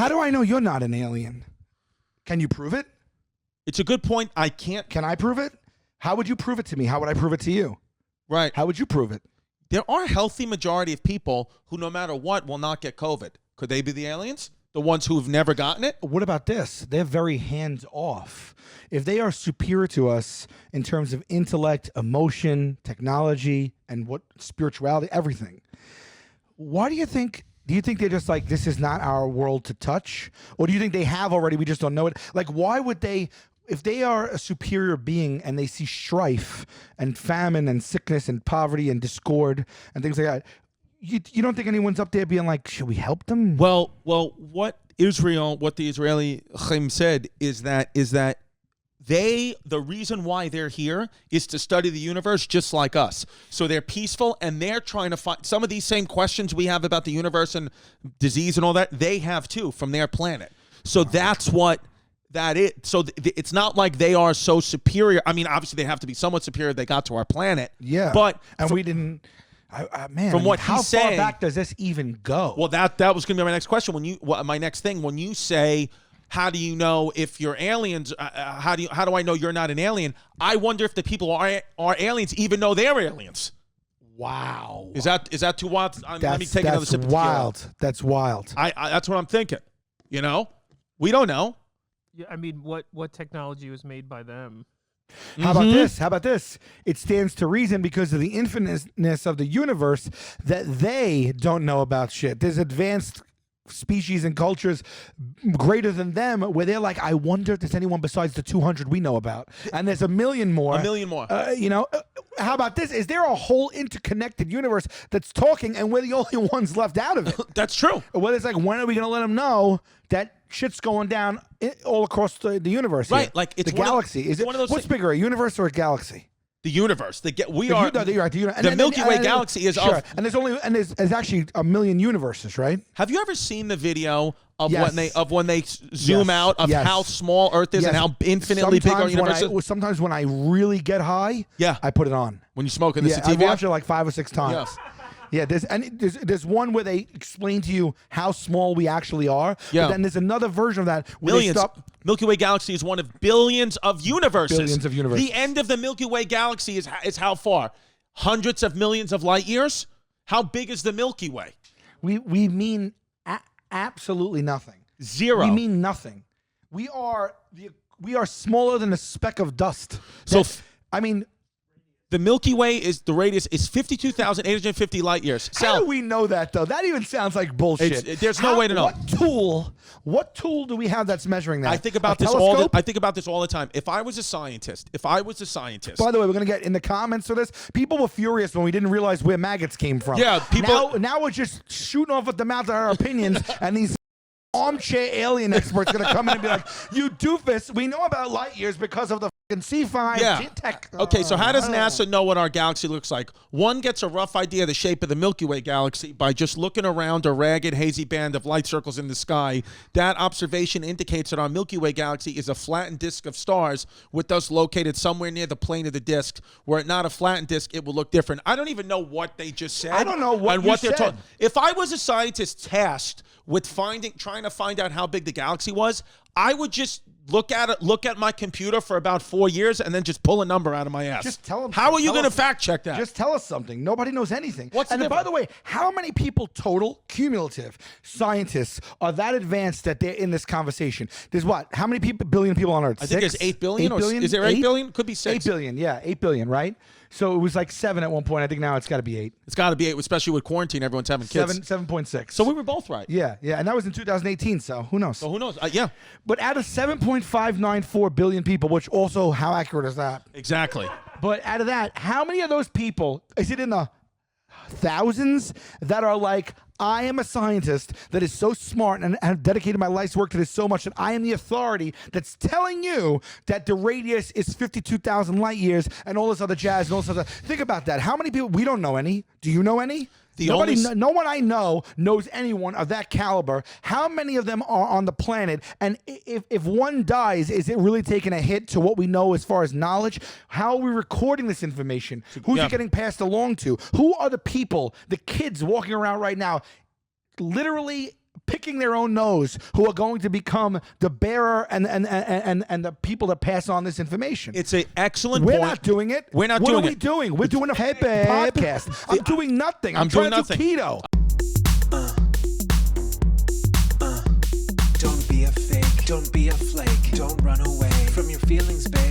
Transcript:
How do I know you're not an alien? Can you prove it? It's a good point. I can't. Can I prove it? How would you prove it to me? How would I prove it to you? Right. How would you prove it? There are a healthy majority of people who, no matter what, will not get COVID. Could they be the aliens? The ones who've never gotten it? What about this? They're very hands-off. If they are superior to us in terms of intellect, emotion, technology, and what spirituality, everything, why do you think they're just like, this is not our world to touch? Or do you think they have already, we just don't know it? Like, why would they, if they are a superior being and they see strife and famine and sickness and poverty and discord and things like that, you don't think anyone's up there being like, should we help them? Well, what the Israeli Chaim said is that the reason why they're here is to study the universe just like us. So they're peaceful, and they're trying to find some of these same questions we have about the universe and disease and all that, they have too from their planet. So that's what that is. So it's not like they are so superior. I mean, obviously they have to be somewhat superior. They got to our planet. Yeah. But we didn't. Man, from what how he's saying, far back does this even go? Well, that was going to be my next question. My next thing, when you say, how do you know if you're aliens? How do I know you're not an alien? I wonder if the people are aliens, even though they're aliens. Wow. Is that too wild? Let me take another sip. That's wild. That's wild. That's what I'm thinking. You know, we don't know. Yeah, I mean, what technology was made by them? How about this? How about this? It stands to reason because of the infiniteness of the universe that they don't know about shit. There's advanced species and cultures greater than them where they're like, I wonder if there's anyone besides the 200 we know about. And there's a million more. How about this? Is there a whole interconnected universe that's talking and we're the only ones left out of it? That's true. Well, it's like, when are we going to let them know that shit's going down all across the universe? Right, here? like it's the galaxy. Is it one of those what's bigger, a universe or a galaxy? The universe. The the Milky Way galaxy is sure. of. And there's actually a million universes, right? Have you ever seen the video of Yes. when they zoom out of how small Earth is and how infinitely big our universe is? Sometimes when I really get high, I put it on. When you smoke in the I TV, watch it like 5 or 6 times. Yes. Yeah, there's one where they explain to you how small we actually are. Yeah. But then there's another version of that where millions. they stop. Milky Way galaxy is one of billions of universes. Billions of universes. The end of the Milky Way galaxy is how far? Hundreds of millions of light years? How big is the Milky Way? We mean absolutely nothing. Zero. We mean nothing. We are smaller than a speck of dust. I mean, the Milky Way the radius is 52,850 light years. How do we know that, though? That even sounds like bullshit. There's no way to know. What tool do we have that's measuring that? I think about this all the time. If I was a scientist. By the way, we're going to get in the comments for this. People were furious when we didn't realize where maggots came from. Yeah, people. Now we're just shooting off at the mouth of our opinions, and these armchair alien experts going to come in and be like, you doofus, we know about light years because of the fucking C5 tech. Okay, so how does NASA know what our galaxy looks like? One gets a rough idea of the shape of the Milky Way galaxy by just looking around a ragged, hazy band of light circles in the sky. That observation indicates that our Milky Way galaxy is a flattened disk of stars with us located somewhere near the plane of the disk. Were it not a flattened disk, it will look different. I don't even know what they just said. I don't know what they're talking. If I was a scientist tasked with trying to find out how big the galaxy was, I would just look at my computer for about 4 years and then just pull a number out of my ass. Just tell them. How are you going to fact check that? Just tell us something. Nobody knows anything. And by the way, how many people total, cumulative, scientists are that advanced that they're in this conversation? There's what? How many billion people on Earth? I think there's 8 billion. 8 billion? Is there 8 billion? Could be 6. 8 billion, yeah. 8 billion, right? So it was like 7 at one point. I think now it's got to be 8. It's got to be 8, especially with quarantine. Everyone's having kids. 7.6. So we were both right. Yeah. And that was in 2018, so who knows? Yeah. But out of 7.594 billion people, which also, how accurate is that? Exactly. But out of that, how many of those people, is it in the thousands that are like, I am a scientist that is so smart and have dedicated my life's work to this so much that I am the authority that's telling you that the radius is 52,000 light years and all this other jazz and all this other. Think about that. How many people? We don't know any. Do you know any? No one I know knows anyone of that caliber. How many of them are on the planet? And if one dies, is it really taking a hit to what we know as far as knowledge? How are we recording this information? Who's it getting passed along to? Who are the people, the kids walking around right now, literally picking their own nose who are going to become the bearer and the people that pass on this information. It's an excellent We're point. not doing it. We're not what doing are we it. doing? We're doing a podcast. I'm doing nothing. I'm doing trying to do nothing. keto. Don't be a fake, don't be a flake, don't run away from your feelings, babe.